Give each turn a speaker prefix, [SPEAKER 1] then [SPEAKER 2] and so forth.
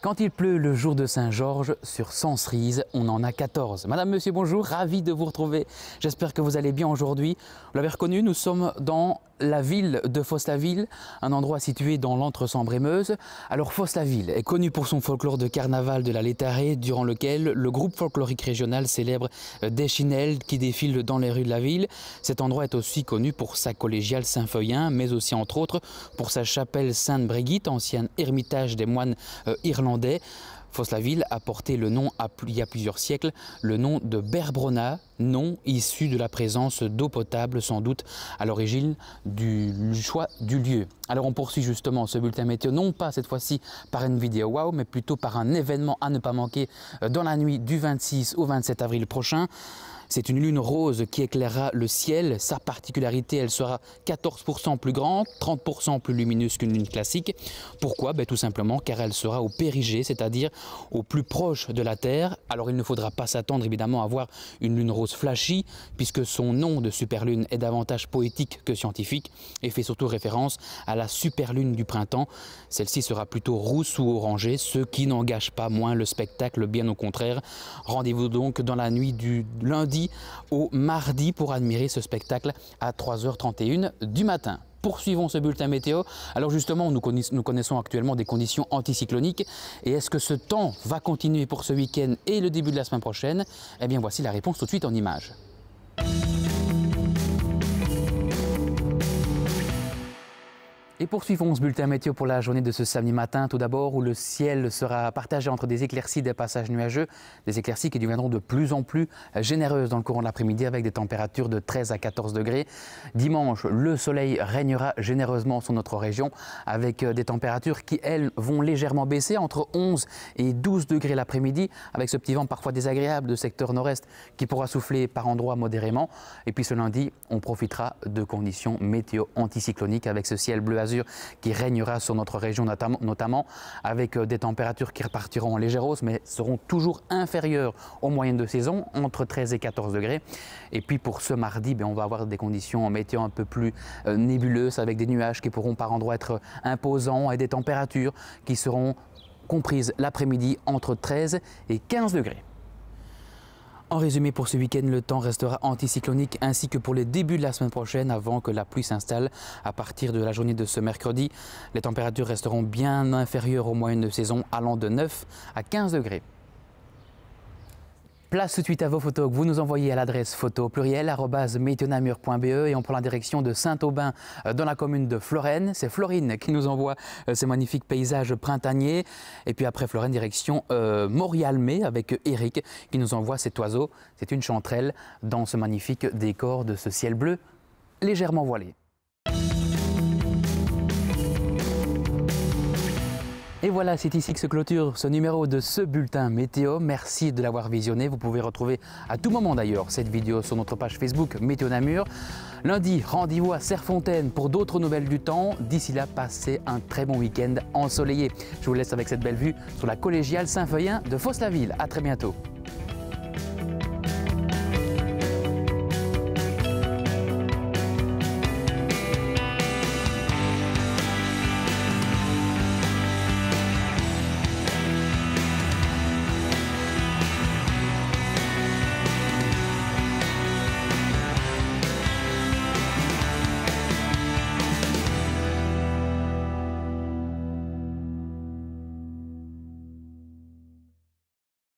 [SPEAKER 1] Quand il pleut le jour de Saint-Georges, sur Sens-Rize, on en a 14. Madame, monsieur, bonjour, ravi de vous retrouver. J'espère que vous allez bien aujourd'hui. Vous l'avez reconnu, nous sommes dans la ville de Fosse-la-Ville, un endroit situé dans l'Entre-Sambre-et-Meuse. Alors Fosse-la-Ville est connu pour son folklore de carnaval de la Létarée, durant lequel le groupe folklorique régional célèbre des chinelles qui défilent dans les rues de la ville. Cet endroit est aussi connu pour sa collégiale Saint-Feuillin, mais aussi entre autres pour sa chapelle Sainte-Brigitte, ancien ermitage des moines irlandais. Fosse-la-Ville a porté le nom, il y a plusieurs siècles, le nom de Berbrona, nom issu de la présence d'eau potable, sans doute à l'origine du choix du lieu. Alors on poursuit justement ce bulletin météo, non pas cette fois-ci par une vidéo wow, mais plutôt par un événement à ne pas manquer dans la nuit du 26 au 27 avril prochain. C'est une lune rose qui éclairera le ciel. Sa particularité, elle sera 14% plus grande, 30% plus lumineuse qu'une lune classique. Pourquoi? Tout simplement car elle sera au périgée, c'est-à-dire au plus proche de la Terre. Alors il ne faudra pas s'attendre évidemment à voir une lune rose flashy, puisque son nom de superlune est davantage poétique que scientifique et fait surtout référence à la superlune du printemps. Celle-ci sera plutôt rousse ou orangée, ce qui n'engage pas moins le spectacle, bien au contraire. Rendez-vous donc dans la nuit du lundi au mardi pour admirer ce spectacle à 3h31 du matin. Poursuivons ce bulletin météo. Alors justement, nous connaissons actuellement des conditions anticycloniques. Et est-ce que ce temps va continuer pour ce week-end et le début de la semaine prochaine? Eh bien, voici la réponse tout de suite en images. Et poursuivons ce bulletin météo pour la journée de ce samedi matin, tout d'abord, où le ciel sera partagé entre des éclaircies et des passages nuageux, des éclaircies qui deviendront de plus en plus généreuses dans le courant de l'après-midi avec des températures de 13 à 14 degrés. Dimanche, le soleil régnera généreusement sur notre région avec des températures qui, elles, vont légèrement baisser entre 11 et 12 degrés l'après-midi avec ce petit vent parfois désagréable de secteur nord-est qui pourra souffler par endroits modérément. Et puis ce lundi, on profitera de conditions météo anticycloniques avec ce ciel bleu azur qui régnera sur notre région notamment avec des températures qui repartiront en légère hausse mais seront toujours inférieures aux moyennes de saison, entre 13 et 14 degrés. Et puis pour ce mardi, on va avoir des conditions météo un peu plus nébuleuses avec des nuages qui pourront par endroits être imposants et des températures qui seront comprises l'après-midi entre 13 et 15 degrés. En résumé, pour ce week-end, le temps restera anticyclonique ainsi que pour les débuts de la semaine prochaine avant que la pluie s'installe à partir de la journée de ce mercredi. Les températures resteront bien inférieures aux moyennes de saison allant de 9 à 15 degrés. Place tout de suite à vos photos que vous nous envoyez à l'adresse photo pluriel @meteonamur.be et on prend la direction de Saint-Aubin dans la commune de Florenne. C'est Florine qui nous envoie ces magnifiques paysages printaniers. Et puis après Florenne, direction Morialmé avec Eric qui nous envoie cet oiseau. C'est une chanterelle dans ce magnifique décor de ce ciel bleu légèrement voilé. Et voilà, c'est ici que se clôture ce numéro de ce bulletin météo. Merci de l'avoir visionné. Vous pouvez retrouver à tout moment d'ailleurs cette vidéo sur notre page Facebook Météo Namur. Lundi, rendez-vous à Serfontaine pour d'autres nouvelles du temps. D'ici là, passez un très bon week-end ensoleillé. Je vous laisse avec cette belle vue sur la collégiale Saint-Feuillin de Fosse-la-Ville. À très bientôt.